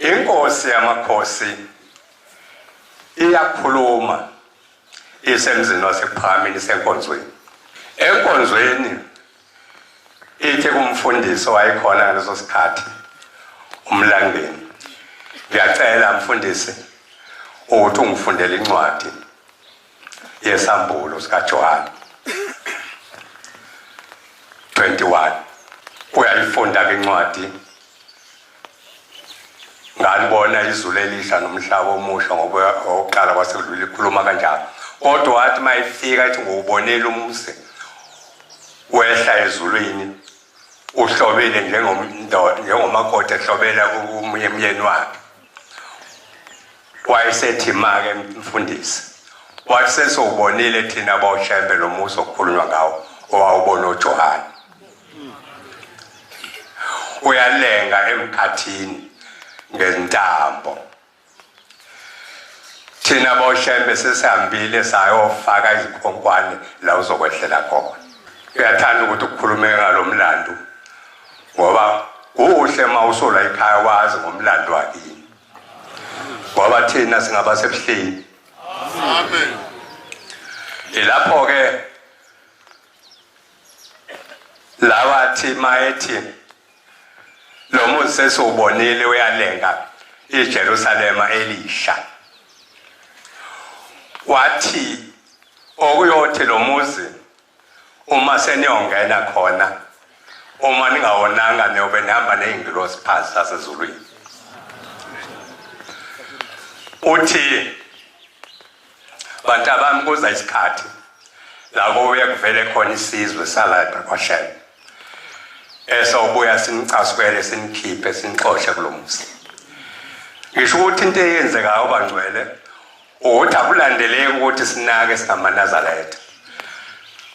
Inkosi yamakhosi iyakhuluma isemzini wasePhakameni senkonzweni. Enkonzweni ithi kumfundisi wayekhona ngaleso sikhathi umlandeni, ngiyacela mfundisi ukuthi ungifundele incwadi yesambulo sikaJohane 21. Uyayifunda ke incwadi, ngalibona izulu elisha nomhlaba omusha ngoba oqala kwasekudlula ikhuluma kanjalo. Kodwa wathi mayifika ethi ngubonela umuzi wehla ezulwini uhlobele njengomakoti ehlobela umyeni wakhe. Wayesethi make mfundisi, wathi sesubonile thina bawushembe lo muzi okukhulunywa ngawo owawubona uJohane. Uyalenga emkhathini ngentambo. Thina bawushembe sesihambile sayofaka izikhonkwane la uzokwehlela khona. Uyathanda ukuthi ukukhulumeka ngalomlando ngoba kuhle mawusola ekhaya wazi ngomlando wakini. Ngoba thina singaba sebuhleni. Amen. Ilapho ke lawathi mayethi lo muzi sesubonile uyalenga iJerusalema elisha. Wathi okuyothi lo muzi uma seniyongena khona, uma ningawonanga niyobe nihamba ney'ngilosi phansi zasezulwini. Uthi bantu abami kuza isikhathi la kuye kuvele khona isizwe salapha kwaShem esawubuya sinicasukele sinikhiphe sinixoshe kulo muzi. Ngisho ukuthi into eyenzekayo bangcwele ukuthi akulandeleki ukuthi sinake singamanazaretha,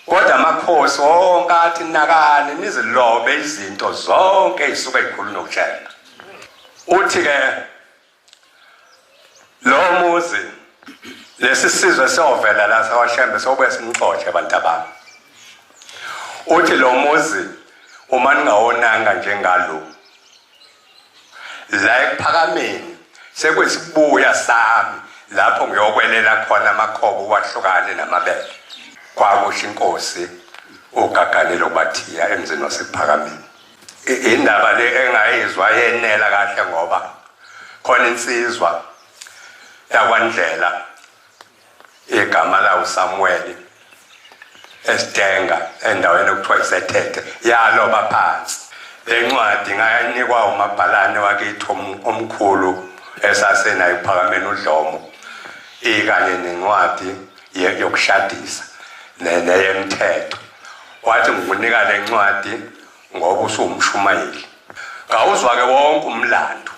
kodwa amakhosi wonke athi nakani nizilobe izinto zonke ezisuka ezikhulunywa uJehova. Uthi ke lo muzi lesi sizwe siyovela la sawaShembe sobuye sinixoxe abantu abami. Uthi lo muzi uma ningawonanga njengalo la ePhakameni sekwesibuya sami lapho ngiyokwelela khona amakhobo kwahlukane namabele. Kwakusho inkosi uGagalelo Bathiya emzini wasePhakameni. Indaba le engayizwa yenela kahle ngoba khona insizwa yakwaNdlela igama lawo Samuel Esidenga endaweni okuthiwa iseThethe yaloba phansi. Le ncwadi ngayanikwa umabhalane wakithi omkhulu esasenayo ePhakameni uDlomo, ikanye nencwadi yokushadisa neyemthetho. Wathi ngikunika le ncwadi ngoba usumshumayeli. Ngawuzwa ke wonke umlando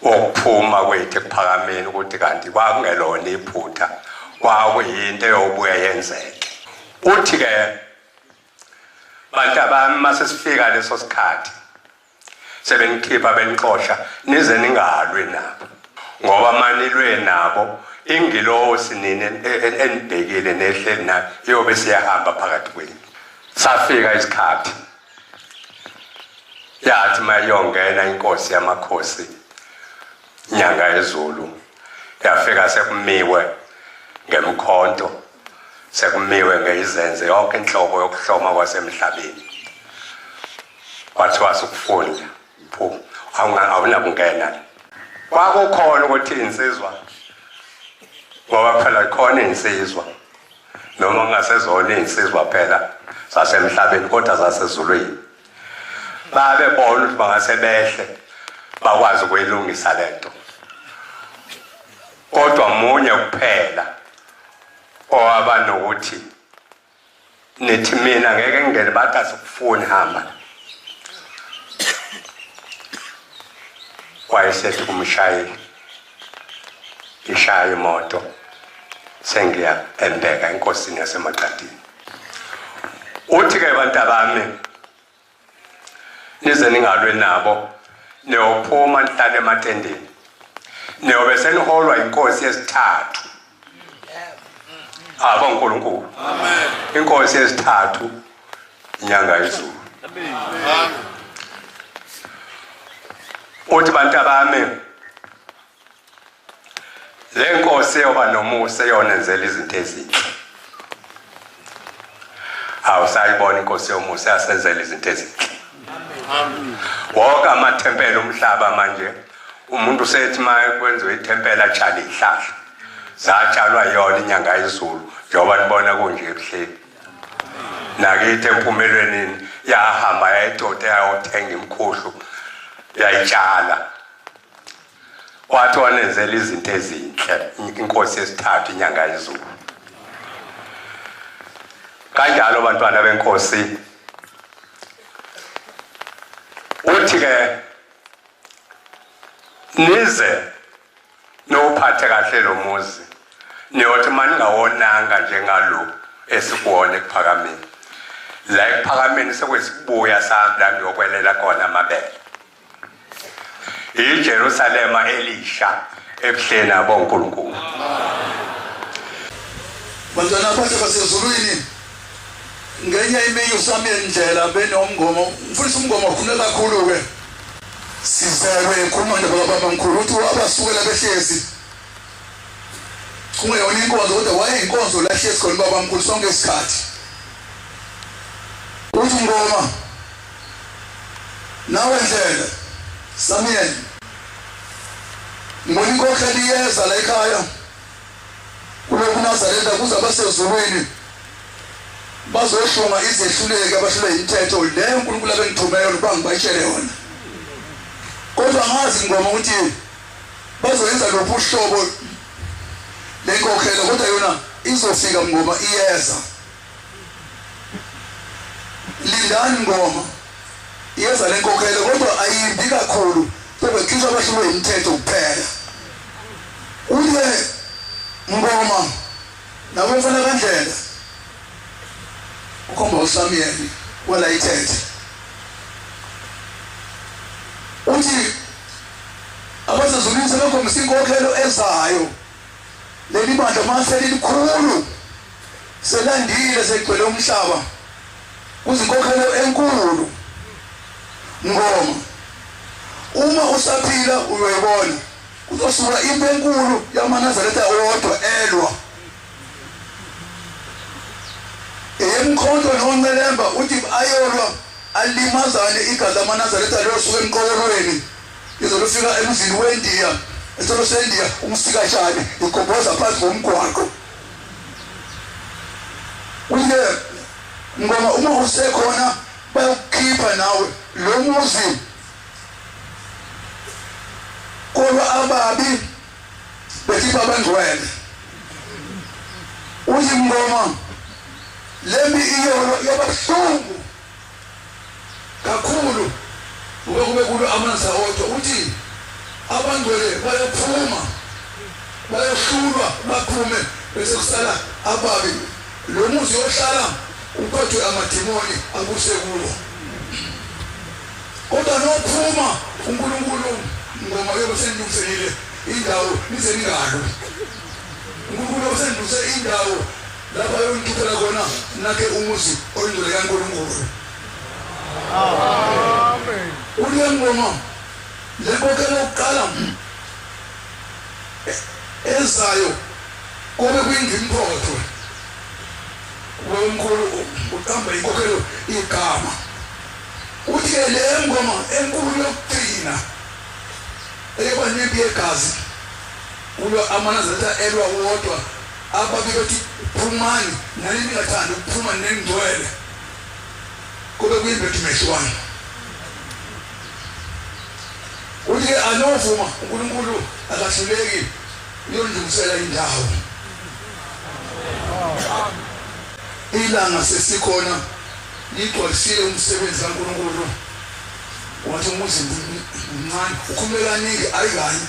wokuphuma kwethu ePhakameni ukuthi kanti kwakungelona iphutha, kwakuyinto eyobuye yenzeke. Uthi ke bantu abami masesifika leso sikhathi sebenikhipha benixosha nize ningalwe nabo, ngoba manilwe nabo ingilosi nini enibhekile nehleli nayo iyobe siyahamba phakathi kwenu. Safika isikhathi yathi mayongena inkosi yamakhosi inyanga yezulu, yafika sekumiwe ngemkhonto, sekumiwe ngeyizenze yonke inhlobo yokuhloma kwasemhlabeni. Kwathiwa sukufunda awunakungena. Kwakukhona ukuthi insizwa, ngoba phela khona insizwa noma ngasezona insizwa phela zasemhlabeni kodwa zasezulwini, babebona ukuthi bangase behle bakwazi ukuyilungisa lento. Kodwa munye kuphela owaba nokuthi nithi mina ngeke ngingene, bathi asikufuni hamba. Wayesethi kumshayeli, ishaya imoto sengiya eMbeka enkosini yaseMaqadini. Uthi ke bantu abami nize ningalwe nabo, niyophuma nihlale ematendeni, niyobe seniholwa inkosi yesithathu. Aba uNkulunkulu. Amen. Inkosi yesithathu inyanga yezulu. Amen. Uthi bantu abami inkosi yoba nomusa yonenzela izinto ezinhle. Awusayibona inkosi yomusa yasenzela izinto ezinhle. Wonke amathempeli omhlaba manje umuntu usethi kwenziwe ithempeli atshale ihlahla. Zatshalwa yona inyanga yezulu njengoba nibona kunje ebuhleni. Nakithi empumelweni yahamba yayidota yayothenga imkhuhlu yayitshala. Wathi wanenzela izinto ezinhle inkosi yesithathu inyanga yezulu. Kanjalo bantwana benkosi uthi ke nize nophathe kahle lo muzi niyothi maningawonanga njengalo esikuwona ekuphakameni. La ekuphakameni sekwesibuya sami la ngiyokwelela khona amabele. iJerusalema elisha ebuhleni abonkulunkulu. Bantwana bathi basezulwini ngenye imini uSamuel Ndlela benomngoma mfundisi umngoma ukhuleka kakhulu ke sizalwe ekhuluma nababa mkhulu uthi abasukela behlezi kungeyona inkonzo kodwa wayeyinkonzo la hlezi khona baba mkhulu sonke isikhathi. Uthi ngoma nawe Ndlela Samuel ngibona inkokheli yeza la ekhaya kuloku Nazareta kuza basezulwini bazoshonga izehluleke abahlule imithetho le uNkulunkulu abengithumela ukuba ngibayitshele yona. Kodwa ngazi ngoma ukuthi bazoyenza lokhu uhlobo lenkokhelo kodwa yona izofika ngoma iyeza. Lindani ngoma iyeza lenkokhelo kodwa ayimbi kakhulu kodwa khishwa abahlule imithetho kuphela. Uye ngoma nawe mfana kaNdlela ukhomba uSamuel wala ithethe uthi abasezulwini sebekhombisa inkokhelo ezayo leli bandla mase lilikhulu selandile segcwele umhlaba kuzinkokhelo enkulu. Ngoma uma usaphila uyibona kuzosuka impi enkulu yamaNazareta wodwa elwa emkhonto noncelemba uthi ayolwa alimazane igazi lamaNazareta losuka emqokolweni izolufika emzini weNdiya esolo seNdiya umsikashane ikhomboza phansi komgwaqo. Uye ngoma uma usekhona bayokukhipha nawe lo muzi kodwa ababi bethi babangcwele. Uthi ngoma lembi iyolo yabahlungu kakhulu kube kulo amanzi awodwa uthi abangcwele bayaphuma bayahlulwa baphume bese kusala ababi lo muzi ohlala uphethwe amadimoni akuse kuwo. Kodwa nophuma uNkulunkulu ngoma yokusendlulisele indawo nize ningalo uNkulunkulu osendluse indawo lapha yontuphela khona nakhe umuzi olungcwele kaNkulunkulu. Amen. Uye ngoma lenkokhelo yokuqala ezayo kube kuyingimphotho womkhulu uqamba inkokhelo igama. Uthi le ngoma enkulu yokugcina eyabanempi yegazi kulo amanazareta elwa wodwa ababi bethi phumani nani ningathanda ukuphuma nengcwele kube kuyimbethi meshwana. Uthi anovuma uNkulunkulu akahluleki uyondlulisela indawo. Ilanga sesikhona ligcwalisile umsebenzi kaNkulunkulu wathi umuzi mncane ukhulume kaningi ayikanye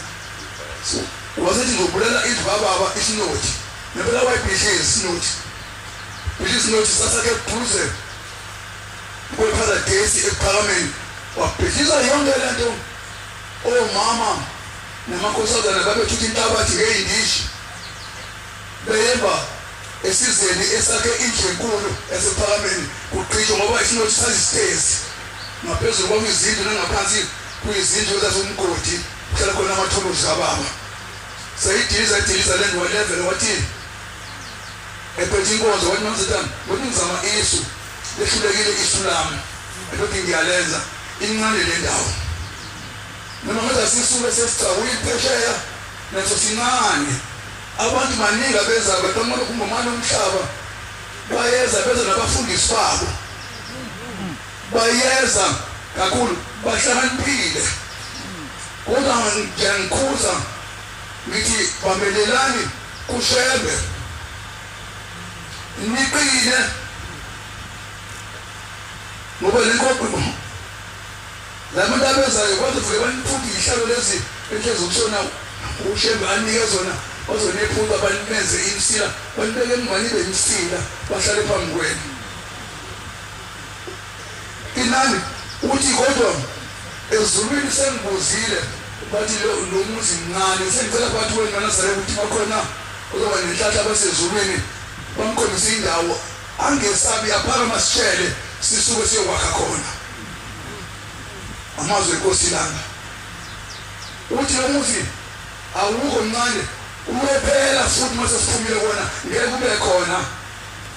wasethi ngizobulela idbababa isinothi nempela wayibhidlize isinothi isinothi sasakhe eduze kweparadesi ekuphakameni wabhidliza yonke lento omama namakhosazana babethutha inhlabathi ngey'ndishi beyemba esizeni esakhe indlu enkulu esephakameni kuqhishwa ngoba isinothi sazisitezi ngaphezulu kwakuyizindlu nangaphansi kuyizindlu ezazumgodi kuhlala khona amathuluzi kababa sayidiliza le nto walevele wathi ephethe inkonzo wathi nomzitana ngothi ngizama isu lehlulekile isu lami elothi ngiyalenza incane le ndawo noma ngathi asisuke sesicawile phesheya naso sincane abantu maningi abeza beqhamuka kungomane umhlaba bayeza beza nabafundisi babo bayeza kakhulu bahlakaniphile kodwa ngiyangikhuza ngithi bamelelani kushebe niqine ngoba lenkopo labantu abezayo kwathi fuke baniphuki ihlalo lezi enhlezi ukusona ushebe anike zona ozonephunga banimenze imsila banibeke emngani bemsila bahlale phambi kwenu inani uthi kodwa ezulwini sengibuzile bathi lo muzi mncane sengicela bathi wena Nazareth ukuthi bakhona uzoba nenhlahla basezulwini bamkhombisa indawo angesabi aphakama sitshele sisuke siyokwakha khona amazwi enkosi lana uthi lo muzi awukho mncane umephela futhi mase siphumile kona ngeke kube khona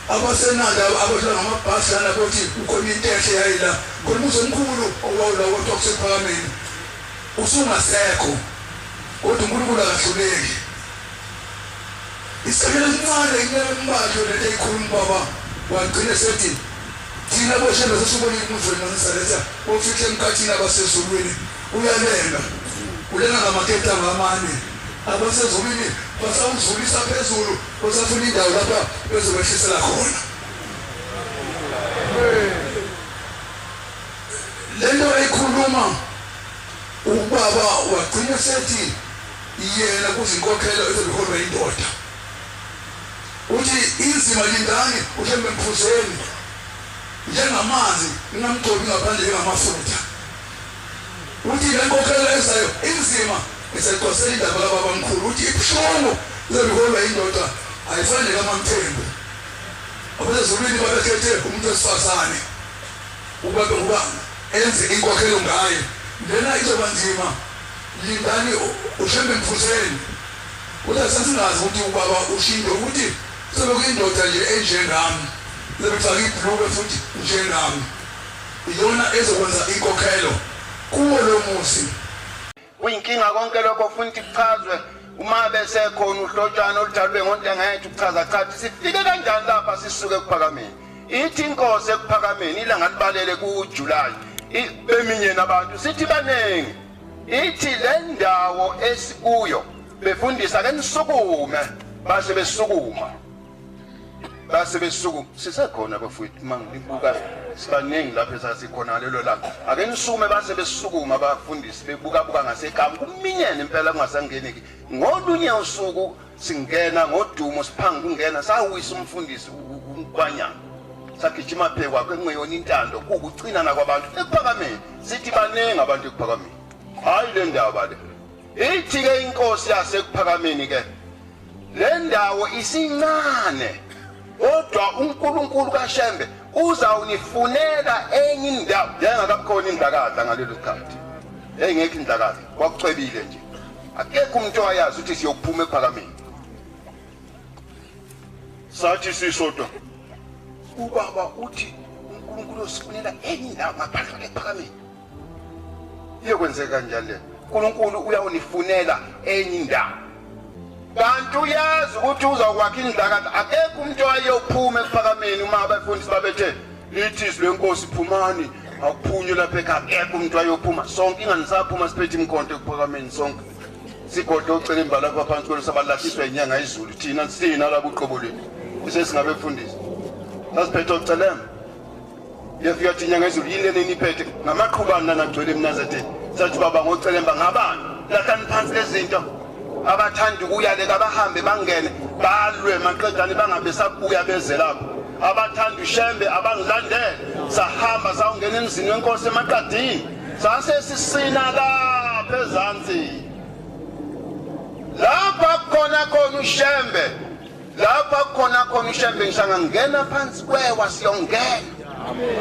abasenanda abadla ngamabhasi lana bothi ukhona into enhle yayila khona umuzi omkhulu owawula kodwa kusephakameni usungasekho kodwa uNkulunkulu akahluleki isikhathi esincane kunembajo lento eyikhuluma baba wagcina sethi thina boshebe sesibonile umuzi weNazaretha ofihle emkhathini abasezulwini uyalenga ulenga ngamaketha ngamane abasezulwini basawuzulisa phezulu basafuna indawo lapha bezobehlisela khona lento eyikhuluma ubaba wagcina sethi yena kuzinkokhelo eziholwa indoda uthi inzima lindani uhlembe emphuzeni njengamanzi ngingamgcobi ngaphandle ngamafutha uthi le nkokhelo ezayo inzima eseqosela indaba kababa mkhulu uthi ibuhlungu zebiholwa indoda ayifane kaMamthembu abezulwini babekhethe umuntu wesifazane uba enze inkokhelo ngaye lena izoba nzima lindani uhlembe emphuzeni uthi asasingazi ukuthi ubaba ushindo ukuthi sobe kuyindoda nje enjengami lebefaka ibhluke futhi njengami iyona ezokwenza inkokhelo kuwo lo muzi kuyinkinga konke lokho futhi kuchazwe uma besekhona uhlotshana oludalwe ngoNtengayethu kuchaza chathi sifike kanjani lapha sisuke kuphakameni ithi inkosi ekuphakameni ilanga libalele kuJuly beminye nabantu sithi banengi ithi le ndawo esikuyo befundisa ke nisukume base besukuma sisekhona bafowethu mangilibuka sibaningi lapha esasikhona lelo langa ake nisukume base besukuma abafundisi bebuka ngasekhaya kuminyene impela kungasangeneki ngolunye usuku singena ngodumo siphanga kungena sawisa umfundisi ukwanyana sagijima phe kwakhe engeyona intando kukucinana kwabantu ekuphakameni sithi baningi abantu ekuphakameni hayi le ndaba le ithi ke inkosi yasekuphakameni ke le ndawo isincane kodwa uNkulunkulu kaShembe uzawunifunela enye indawo njengakakhona indlakaza ngalelo sikhathi engekho indlakaza kwakucwebile nje akekho umuntu oyazi ukuthi siyokuphuma ekuphakameni sathi sisodwa ubaba uthi uNkulunkulu usifunela enye indawo ngaphandle ekuphakameni iyokwenzeka kanjani le uNkulunkulu uyawunifunela enye indawo kanti uyazi ukuthi uzakwakha indlakaza akekho umuntu oyophuma ekuphakameni uma abafundisi babethe lithi lenkosi phumani akuphunywe lapha ekhaya akekho umuntu oyophuma sonke inganisaphuma siphethe imkhonto ekuphakameni sonke sigodla ucela imbala lapha phansi kwelo sabalashiswa inyanga izulu thina sina labo uqobolweni sesingabefundisi sasiphethe ucelemba yafika thi inyanga izulu yini leni iphethe ngamaqhubana nagcwele eMnazaretheni sathi baba ngocelemba ngabani lahlani phansi lezinto abathanda ukuyaleka bahambe bangene balwe maqedani bangabe sabuya beze lapho abathanda uShembe abangilandele sahamba sawungena emzini wenkosi emaqadini sase sisina lapha ezantsi lapha khona uShembe lapha khona uShembe ngishanga ngena phansi kwewa siyongena amen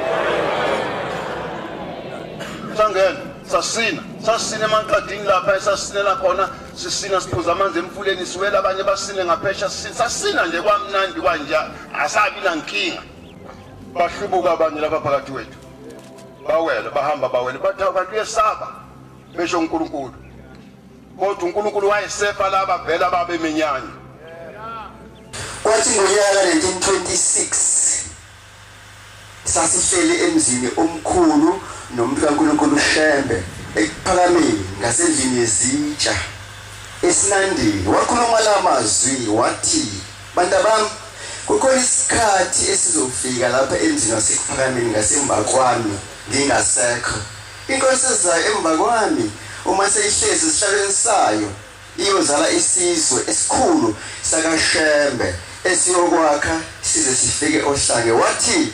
sangena sasina emanqadini lapha sasinela khona sisina siphuza amanzi emfuleni siwela abanye basine ngaphesha sasina nje kwamnandi kanje asabi nankinga bahlubuka abanye lapha phakathi wethu bawela bahamba bawela bathi abantu yesaba besho uNkulunkulu kodwa uNkulunkulu wayesefa laba vela babe eminyanya kwathi ngonyaka 1926 sasihleli emzini omkhulu nomuntu kaNkulunkulu uShembe ekuphakameni ngasendlini yezitsha esinandini wakhuluma lamazwi wathi bantu bami kukhona isikhathi esizofika lapha emzini wasekuphakameni ngasemva kwami ngingasekho inkosi ezayo emva kwami uma seyihlezi esihlalweni sayo iyozala isizwe esikhulu sakaShembe esiyokwakha size sifike ohlanga wathi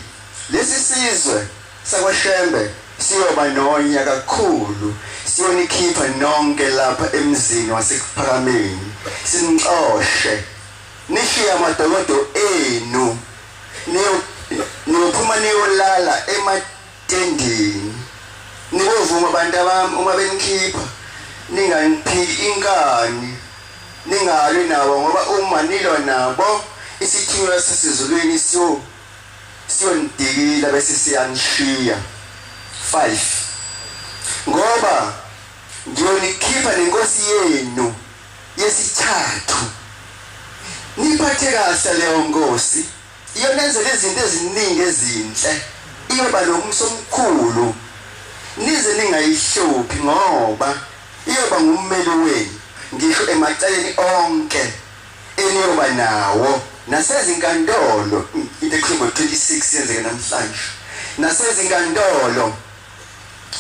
lesi sizwe sakwaShembe siyoba nonya kakhulu siyonikhipha nonke lapha emzini wasekuphakameni sinixoshe nishiya amadokodo enu niyophuma niyolala ematendeni nibovuma abantu abami uma benikhipha ninganiphiki inkani ningalwi nabo ngoba uma nilwa nabo isithunywa sasezulwini siyondikila bese siyanishiya 5 ngoba ngiyonikhipha nenkosi yenu yesithathu niphathe kahle leyo nkosi iyonenzela izinto eziningi ezinhle iyoba nomso omkhulu nize ningayihluphi ngoba iyoba ngummeli wenu ngisho emacaleni onke eniyoba nawo nasezinkantolo into ekhuluma 26 yenzeka namhlanje nasezinkantolo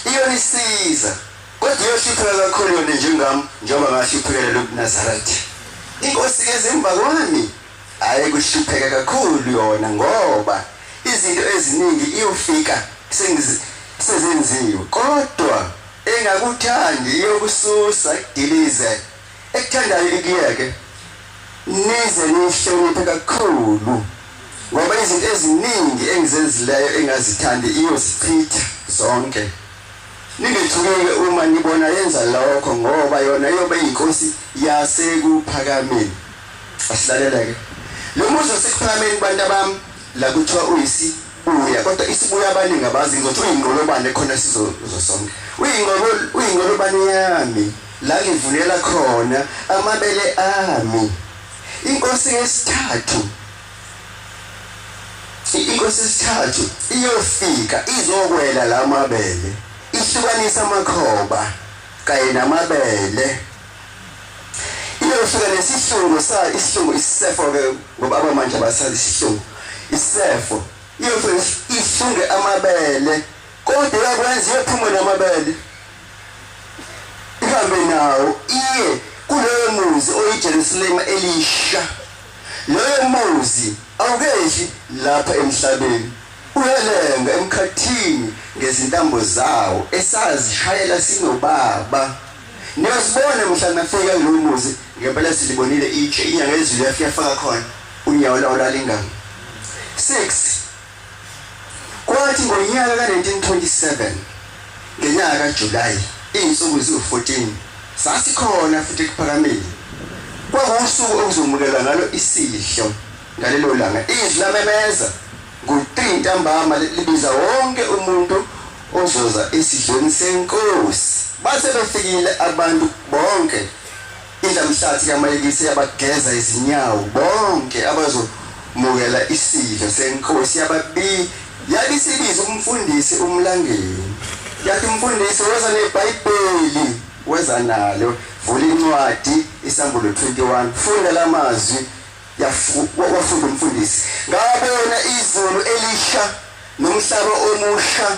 iyonisiza kodwa iyohlupheka kakhulu yona njengami njengoba ngahluphekela lobuNazareth inkosi ezemva kwami ayekuhlupheka kakhulu yona ngoba izinto eziningi iyofika sezenziwe kodwa engakuthandi iyokususa idilize ekuthandayo ikuyeke nize nihloniphe kakhulu ngoba izinto eziningi engizenzileyo engazithandi iyosichitha zonke ningethukeke uma nibona yenza lokho ngoba yona iyobe inkosi yasekuphakameni asilaleleke lo muzi wasekuphakameni bantu abami la kuthiwa uyisibuya kodwa isibuya abaningi abazi ngokuthi uyingqolobane khona sizosonke uyingqolobane yami la ngivunela khona amabele ami inkosi yesithathu iyofika izokwela la mabele ihlukanisa amakhoba kanye namabele iyofika lesihlungu isihlungu isefo ke ngoba abamanje abasazi isihlungu isefo iyofika ihlunge amabele kodwa yakwenza iyophuma namabele ihambe nawo iye kuleyo muzi oyiJerusalema elisha loyo muzi awukeshi lapha emhlabeni uyalenga emkhathini ngezintambo zawo esazishayela sinobaba niyosibona mhla nafika kulo muzi ngempela silibonile itshe inyanga ezulu yafika khona unyawo lawo lalingana 6 kwathi ngonyaka ka1927 ngenyaka kaJulayi insuku eziwu14 sasikhona futhi ekuphakameni kwakusuku okuzomukela ngalo isidlo ngalelo langa izwi lamemeza ngo3 ntambama libiza wonke umuntu ozoza esidlweni senkosi base befikile abantu bonke indlamhlathi kaMalikisi yabageza izinyawo bonke abazomukela isidlo senkosi yababi yabisibiza umfundisi umlangeni yathi umfundisi weza neBhayibheli weza nalo vula incwadi isambulo 21 funda lamazwi wafunda umfundisi ngabona izulu elisha nomhlaba omusha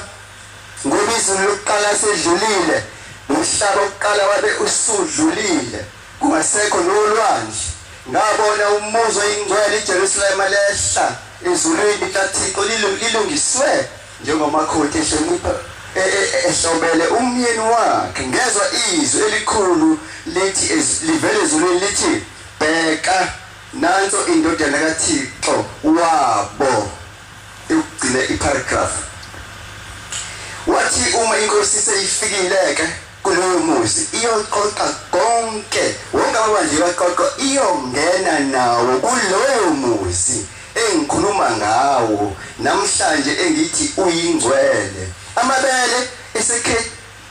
ngoba izulu lokuqala sedlulile nomhlaba oqala wabe usudlulile kungasekho nolwandle ngabona umuzi oyingcwele iJerusalem lehla ezulwini kaThixo lilungiswe njengomakhothi ehlonipha ehlobele umyeni wakhe ngezwe izwi elikhulu lithi livele ezulwini lithi bheka nanso indodana kaThixo wabo ukugcina iparagraph wathi uma inkosi seyifikileke kuloyo muzi iyoqoqa konke wonke abanje baqoqa iyongena nawo kuloyo muzi engikhuluma ngawo namhlanje engithi uyingcwele amabele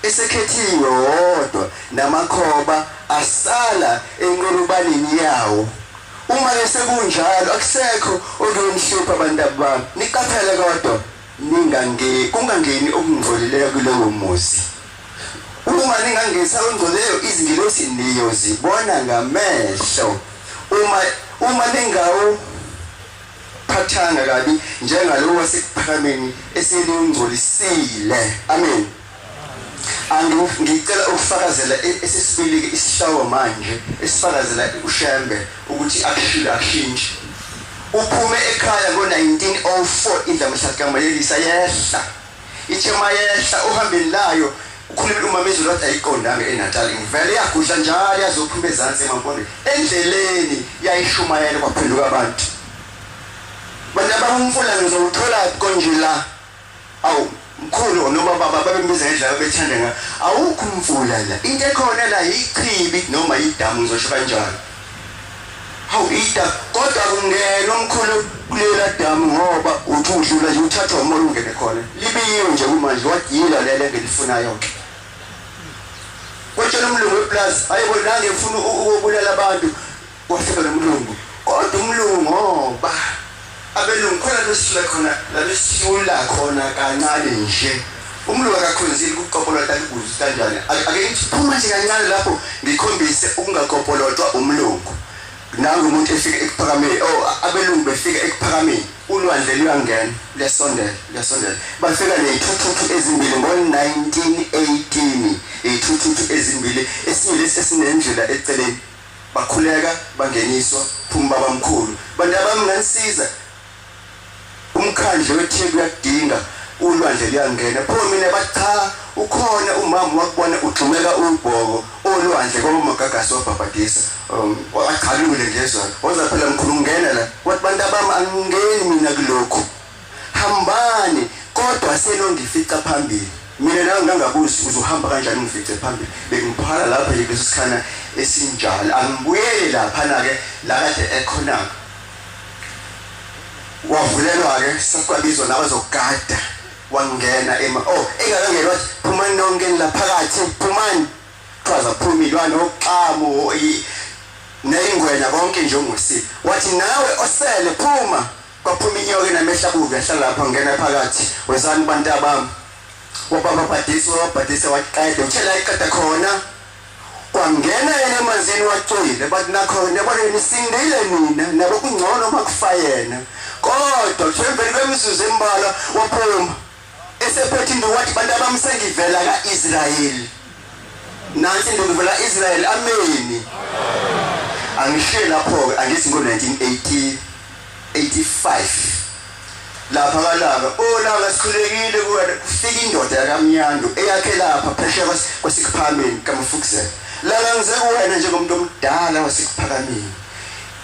esekhethiwe wodwa namakhoba asala enqolubaneni yawo uma sekunjalo akusekho okuyomhlupha abantu abami niqaphele kodwa kungangeni okungcolileyo kulowo muzi uma ningangisa ongcolileyo izingilosi niyozibona ngamehlo uma ningawo phathanga kabi njengalowo wasekuphakameni eselingcolisile amen ngicela ukufakazela esesibili isihlawo manje esifakazela uShembe ukuthi akushintshe uphume ekhaya ngo1904 indlamhlakama yelisa yehla ithema yehla uhambeni layo ukhuluma umamezulu wathi ayiqondanga eNatal ngivele yagudla njalo yazophuma ezantsi emampondweni endleleni yayishumayela kwaphenduka abantu bana bamfula ngizothola konje la awu mkhulu noma baba babembiza ngendlela bethanda nga awukho umfula la into ekhona la ichibi noma idamu ngizosho kanjalo hawu ida kodwa kungena omkhulu kulela damu ngoba uthi udlula nje uthathwa umoya ungene khona libiyiwe nje kumanje wadila lele engilifunayo yonke kwetshela umlungu weplaza ayibona ngifuna ukubulala abantu wafika nomlungu kodwa umlungu ngoba abelungu khona lesifula khona labesifula khona kancane nje umlungu akakhonzile ukuqopolota ikuzi kanjani ake ngiphuma nje kancane lapho ngikhombise ukungaqopolotwa umlungu nangu umuntu efika ekuphakameni abelungu befika ekuphakameni ulwandle luyangena liyasondela bafika nezithuthu ezimbili ngo1918 izithuthu ezimbili esilesi esinendlela eceleni bakhuleka bangeniswa phuma babamkhulu bantu abamnganisiza umkhandlo weTheku uyadinga ulwandle liyangena pho mina batha ukhona umama wakubona uthumeka ubhoko olwandle kwamagagasi wabhabhadisa waqhalule ngezwana waza phela mkhulu ngena la wathi bantu abami angingeni mina kulokho hambani kodwa selongifica phambili mina nawe ngangabuzi uzohamba kanjani ngifice phambili bengiphala lapha nje leso sikhana esinjalo angibuyele lapha na ke la kade ekhona wavulelwa ke sakwabizwa nabazogada wangena engakangena wathi phumani nongeni la phakathi phumani chaza phumilwa noqamo neyingwenya konke nje ngosipho wathi nawe osele phuma kwaphuma inyoka namehlabuke yahlala lapha ngena phakathi wezani bantu abami wabhabhadisa waqeda uthela iqeda khona kwangena yena emanzini wacwile bathi nakhona yabona nisindile nina nabo kungcono makufa yena kodwa thembeni kwemizuzu embala waphuma esephethe into wathi bantu abamsengivela kaIsrayeli nansi ngivela Israel amen angishiye lapho angithi ngo1985 lapha kalaka laka sikhulekile kufika indoda yakamnyando eyakhe lapha phesheya kwasikuphakameni kaMfukuzela lala ngize kuwena njengomuntu omdala wasikuphakameni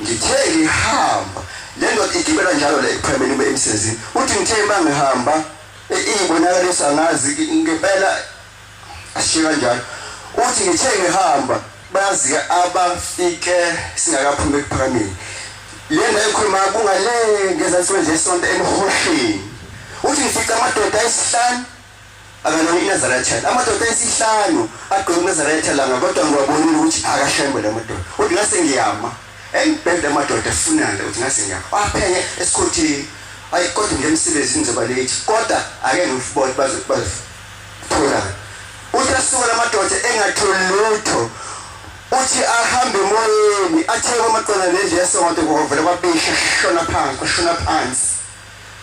ngithe ngihamba le ndoda igibela njalo la ekuphakameni beemsezini uthi ngithe bangihamba iyibonakalisa ngazi ngempela ashiya kanjalo uthi ngithe ngihamba bazi abafike singakaphumi ekuphakameni lena ekhuluma kungale ngezansi nje sonto emhosheni uthi ngifika amadoda ayisihlanu akana iNazaretha amadoda ayisihlanu agqoke iNazaretha langa kodwa ngiwabonile ukuthi akashembe lamadoda uthi ngase ngiyama engibhede amadoda efunanda uthi ngase ngiyama aphenye esikhothini ayi kodwa ngemsebenzi ngizoba late kodwa ake ngifubone bazothola uthi asuka lamadoda engatholi lutho uthi ahambe emoyeni atheke amaqona nje yasonto ngokovela kwabisha shona phansi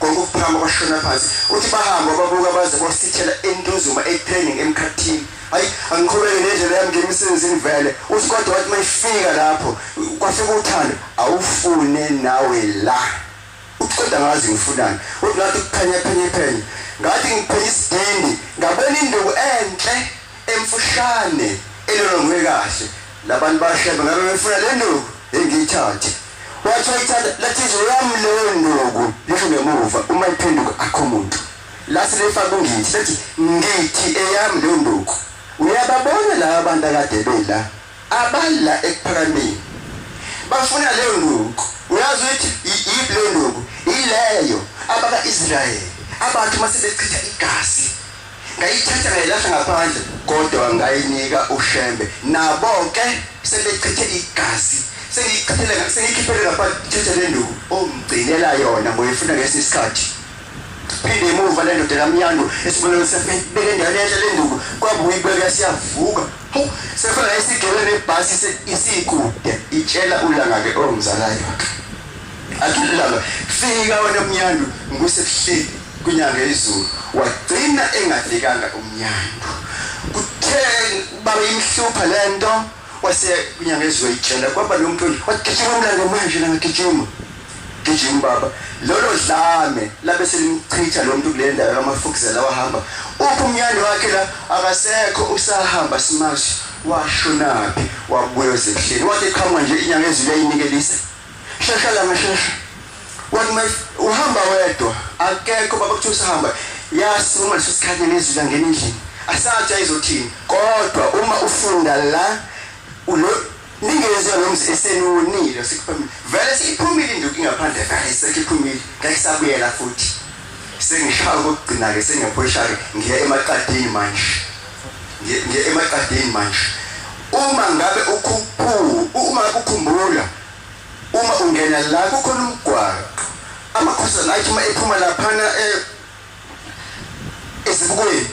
konkuphamba kwashona phansi uthi bahamba babuka baze bosithela entuzuma etraining emkhathini hayi angikhuleke nendlela yami ngemisebenzini vele uthi kodwa wathi mayifika lapho kwafika uthando awufune nawe la uthi kodwa ngazi ngifunani uthi ngathi kuphenya ngathi ngiphenya isidindi ngabona induku enhle emfushane elolongwe kahle labantu basheba ngabe befuna le nduku engiyithathe wathi ayithatha lathi izwe yami leyo nduku lisho ngemuva uma iphenduka akho umuntu la selefaka ungithi bethi ngithi eyami leyo nduku uyababona la abantu akade bela abala ekuphakameni bafuna leyo nduku uyazi ukuthi yipi leyo nduku ileyo abaka Israel abantu mase bechitha igazi ngayithatha ngayilahla ngaphandle kodwa ngayinika uShembe nabo ke sebechithe igazi sengikhiphele ngaphandle thatha le nduku omgcinela yona ngoyifuna ngesisikhathi phinde emuva le ndoda kaMyando esibonile sefike endaweni le nduku kwabuye ibeka siyavuka sefuna isigele nebhasi isikude itshela ulanga ke omzalayo akilanga fika wena Myando ngusekuhleli kunyanga izulu wagcina engafikanga uMyando kuthe baba imhlupha lento wase kunyanga izulu itshela kwaba lo muntu wagijima umlando manje la ngigijima gijima baba lolo dlame labe selimchitha lo muntu kule ndawo kamafukuzela wahamba uMyando wakhe la akasekho usahamba simashi washonaphi wabuya esehleni wathi qhamuka nje inyanga izulu ayinikelisa shashela ngashasha wathi uhamba wedwa akekho baba kuthi usahamba yasuma lesikhathi nezulu ngene endlini asathi ayizothini kodwa uma ufunda la ulo ningeze nomzi esenunile sikuphumile vele siphumile induku ngaphandle vele sekiphumile ngakisabuyela futhi sengishaya ukugcina ke sengepholisha ngiye emaqadini manje ngiye emaqadini manje uma ngabe uma ukukhumbula uma ungena la kukhona umgwaqo amakhosana athi uma ephuma laphana esibukweni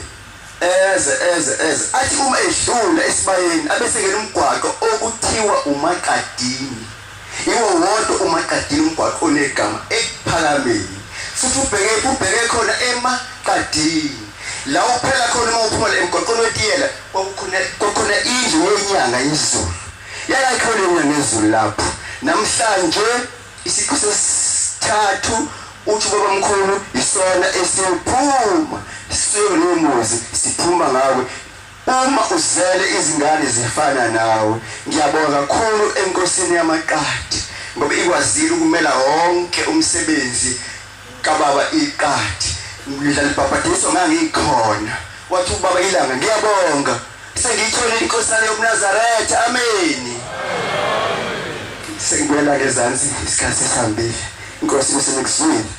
eze athi uma edlula esibayeni abesengena umgwaqo okuthiwa uMaqadini iwo wonke uMaqadini umgwaqo onegama ekuphakameni futhi ubheke khona eMaqadini la uphela khona uma uphuma emgwaqweni wetiyela kwakukhona indlu yenyanga yezulu yalakhona inyanga yezulu lapho namhlanje isikhathi sesithathu uthi baba mkhulu isona esiphuma siyonomuzi siphuma ngawe uma uzele izingane zifana nawe ngiyabonga kakhulu enkosini yamaqadi ngoba ikwazile ukumela wonke umsebenzi kababa iqadi ngidlala ibhabhadiso ngangikhona wathi ubaba ilanga ngiyabonga sengiyithole inkosana yobuNazaretha ameni sengibuyela ngezansi isikhathi sihambile inkosi isemekuzwini